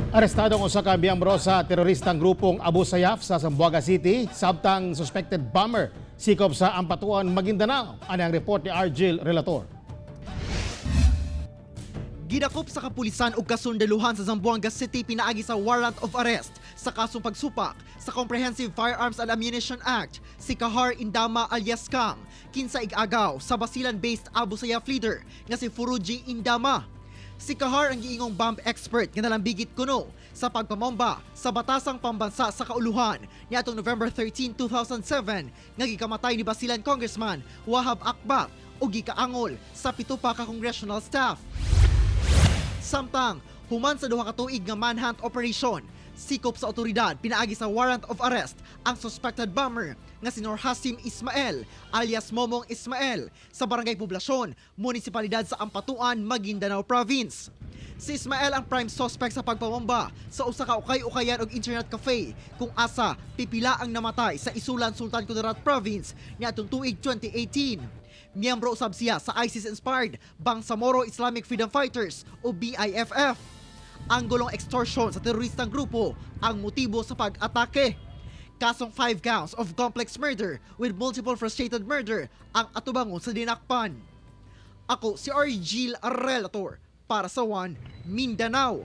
Arestado ang usa ka miyembro sa teroristang grupong Abu Sayyaf sa Zamboanga City, sabtang suspected bomber sikop sa Ampatuan, Maguindanao. Ano ang report ni Argel Relator? Gidakop sa kapulisan ug kasundaluhan sa Zamboanga City pinaagi sa warrant of arrest sa kasong pagsupak sa Comprehensive Firearms and Ammunition Act si Kahar Indama alias Kang, kinsa ig-agaw sa Basilan-based Abu Sayyaf leader nga si Furuji Indama. Si Kahar ang giingong bomb expert nga nalambigit kuno sa pagpamomba sa batasang pambansa sa kauluhan niadtong November 13, 2007 nga gikamatay ni Basilan Congressman Wahab Akbat ug gikaangol sa 7 pa ka congressional staff. Samtang human sa duha ka tuig nga manhunt operation, sikop sa otoridad pinaagi sa warrant of arrest ang suspected bomber nga si Nur Hasim Ismael alias Momong Ismael sa Barangay Poblasyon, Munisipalidad sa Ampatuan, Maguindanao Province. Si Ismael ang prime suspect sa pagpamomba sa usa ka ukay-ukayan og internet cafe kung asa pipila ang namatay sa Isulan, Sultan Kudarat Province niadtong tuig 2018. Miyembro usab siya sa ISIS-inspired Bangsamoro Islamic Freedom Fighters o BIFF. Ang gulong extortion sa teroristang grupo ang motibo sa pag-atake. Kasong 5 counts of complex murder with multiple frustrated murder ang atubangon sa dinakpan. Ako si Argel Relator para sa One Mindanao.